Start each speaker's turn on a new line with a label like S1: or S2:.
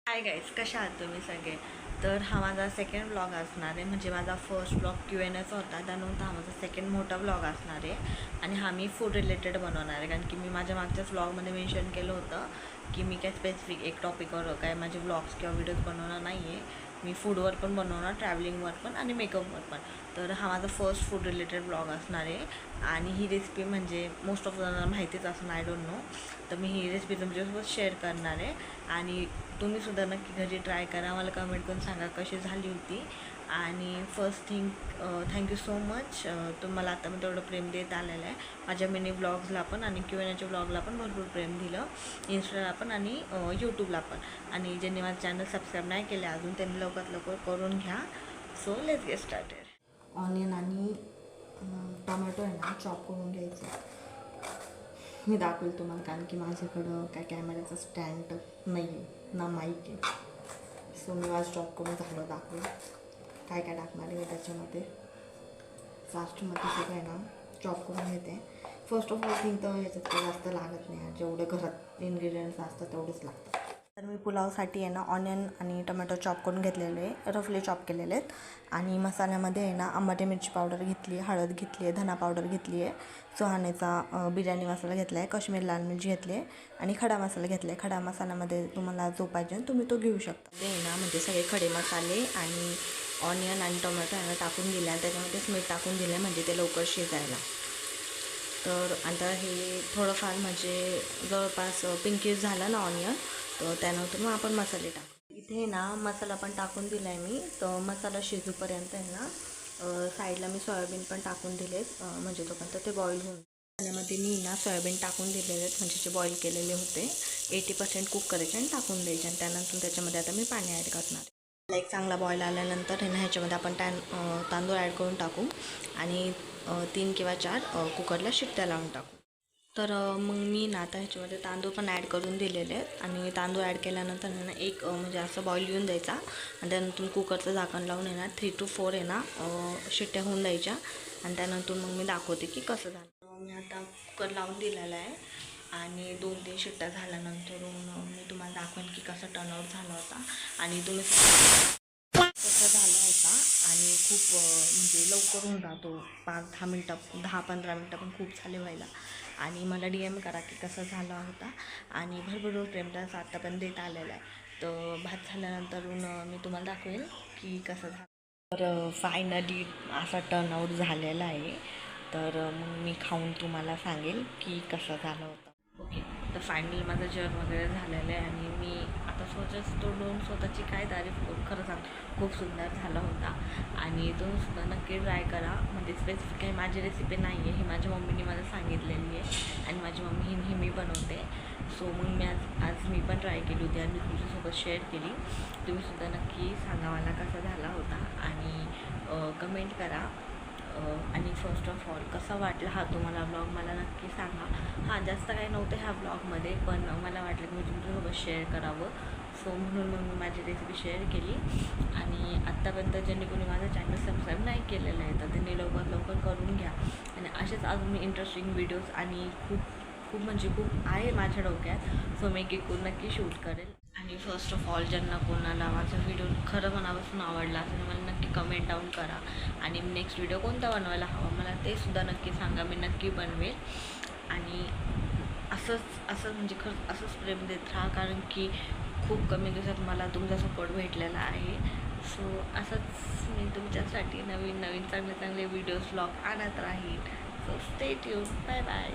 S1: Hi guys, कशा आहात तुम्ही सगळे? तर हा माझा सेकंड ब्लॉग असणार आहे. म्हणजे माझा फर्स्ट ब्लॉग Q&Aचा होता, त्यानंतर हा माझा सेकंड मोठा ब्लॉग असणार आहे. आणि हा मी फूड रिलेटेड बनवणार आहे, कारण की मी माझ्या मागच्याच ब्लॉगमध्ये मेन्शन केलं होतं की मी काय स्पेसिफिक एक टॉपिकवर काय माझे ब्लॉग्स किंवा व्हिडिओज बनवणार नाही आहे. मी फूडवर पण बनवणार, ट्रॅव्हलिंगवर पण आणि मेकअपवर पण. तर हा माझा फर्स्ट फूड रिलेटेड ब्लॉग असणार आहे. आणि ही रेसिपी म्हणजे मोस्ट ऑफ जणांना माहितीच असणार, आय डोंट नो. तर मी ही रेसिपी तुमच्यासोबत शेअर करणार आहे. आणि तुम्हीसुद्धा नक्की घरी ट्राय करा, मला कमेंट करून सांगा कशी झाली होती. आणि first thing, thank you so much. तुम्हाला आता मी तेवढं प्रेम देत आलेलं आहे. माझ्या मिनी ब्लॉग्सला पण आणि Q&Aच्या ब्लॉगला पण भरपूर प्रेम दिलं, इन्स्टाला पण आणि यूट्यूबला पण. आणि ज्यांनी माझं चॅनल सबस्क्राईब नाही केले अजून, त्यांनी लवकरात लवकर करून घ्या. So let's get started. Onion आणि टोमॅटो आहे ना, चॉप करून घ्यायचं. मी दाखवेल तुम्हाला, कारण की माझ्याकडं काय कॅमेऱ्याचं स्टँड नाही आहे ना, माईक आहे. सो मी आज चॉप करून झालं दाखवेल काय काय टाकणार आहे त्याच्यामध्ये. लास्टमध्ये सगळं आहे ना चॉप करून घेते. फर्स्ट ऑफ ऑल थिंग तर ह्याच्यात काही जास्त लागत नाही, जेवढे घरात इन्ग्रेडियंट्स असतात तेवढेच लागतात. तर मी पुलावसाठी आहे ना ऑनियन आणि टोमॅटो चॉप करून घेतलेले आहे, रफली चॉप केलेले आहेत. आणि मसाल्यामध्ये आहे ना आंबट मिरची पावडर घेतली आहे, हळद घेतली आहे, धना पावडर घेतली आहे, सुहाण्याचा बिर्याणी मसाला घेतला आहे, काश्मीर लाल मिरची घेतली आहे आणि खडा मसाला घेतला आहे. खडा मसाल्यामध्ये तुम्हाला जो पाहिजे तुम्ही तो घेऊ शकता. ते ना म्हणजे सगळे खडे मसाले आणि ऑनियन आणि टोमॅटो यांना टाकून दिले आणि त्याच्यामध्येच मीठ टाकून दिले म्हणजे ते लवकर शिजायला. तर आता हे थोडंफार म्हणजे जवळपास पिंकिश झालं ना ऑनियन, तर त्यानंतर मग आपण मसाले टाकू. इथे ना मसाला पण टाकून दिला आहे मी. तर मसाला शिजूपर्यंत आहे ना साईडला मी सोयाबीन पण टाकून दिले, म्हणजे तोपर्यंत ते बॉईल होऊन. त्यामध्ये मी ना सोयाबीन टाकून दिलेले आहेत, म्हणजे जे बॉईल केलेले होते 80% कुक करायचे आणि टाकून द्यायचे. आणि त्यानंतर त्याच्यामध्ये आता मी पाणी ॲड करणार. एक चांगला बॉईल आल्यानंतर आहे ना ह्याच्यामध्ये आपण तांदूळ ॲड करून टाकू आणि 3 किंवा 4 कुकरला शिट्ट्या लावून टाकू. तर मग मी ना आता ह्याच्यामध्ये तांदूळ पण ॲड करून दिलेले आहेत. आणि तांदूळ ॲड केल्यानंतर ना एक म्हणजे असं बॉईल येऊन द्यायचा आणि त्यानंतर कुकरचं झाकण लावून आहे ना 3 to 4 आहे ना शिट्ट्या होऊन द्यायच्या. आणि त्यानंतर मग मी दाखवते की कसं झालं. मी आता कुकर लावून दिलेला आहे आणि 2-3 शिट्ट्या झाल्यानंतर मी तुम्हाला दाखवेन की कसा टर्नआउट झाला होता. आणि तुम्ही कसं झाला होता. आणि खूप म्हणजे लवकर होऊन राहतो, 5-10 मिनटं 10-15 मिनटं पण खूप झाले व्हायला. आणि मला DM करा की कसा झाला होता. आणि भरभरून प्रेम त्याचा आत्तापर्यंत देत आलेला आहे. तर भात झाल्यानंतर मी तुम्हाला दाखवेल की कसं झालं. तर फायनली असा टर्नआउट झालेला आहे. तर मग मी खाऊन तुम्हाला सांगेल की कसं झालं होतं. ओके, तर फायनली माझं जेवण वगैरे झालेलं आहे आणि मी आता तोडून स्वतःची काय तारीफ करू. खरं सांग, खूप सुंदर झाला होता. आणि तुम्हीसुद्धा नक्की ट्राय करा. म्हणजे स्पेसिफिक काही माझी रेसिपी नाही आहे, ही माझ्या मम्मीने मला सांगितलेली आहे आणि माझी मम्मी ही नेहमी बनवते. सो मग मी आज मी पण ट्राय केली होती आणि मी तुमच्यासोबत शेअर केली. तुम्हीसुद्धा नक्की सांगा मला कसा झाला होता आणि कमेंट करा. आणि फर्स्ट ऑफ ऑल कसा वाटला हा तुम्हाला ब्लॉग मला नक्की सांगा. हां, जास्त काही नव्हतं ह्या ब्लॉगमध्ये, पण मला वाटलं की मी तुमच्यासोबत शेअर करावं. सो म्हणून मग मी माझी रेसिपी शेअर केली. आणि आत्तापर्यंत ज्यांनी कोणी माझं चॅनल सबस्क्राईब नाही केलेलं आहे तर त्यांनी लवकर करून घ्या. आणि असेच अजून मी इंटरेस्टिंग व्हिडिओज आणि खूप म्हणजे खूप आहे माझ्या डोक्यात. सो मी एक नक्की शूट करेल. आणि फर्स्ट ऑफ ऑल ज्यांना कोणाला माझा व्हिडिओ खरं मनापासून आवडला असेल मला नक्की कमेंट डाऊन करा. आणि नेक्स्ट व्हिडिओ कोणता बनवायला हवा मला ते सुद्धा नक्की सांगा, मी नक्की बनवेल. आणि असंच म्हणजे खरंच असंच प्रेम देत राहा, कारण की खूप कमी दिवसात मला तुमचा सपोर्ट भेटलेला आहे. सो असंच मी तुमच्यासाठी नवीन चांगले व्हिडिओज व्लॉग आणत राहील. So stay tuned. Bye bye.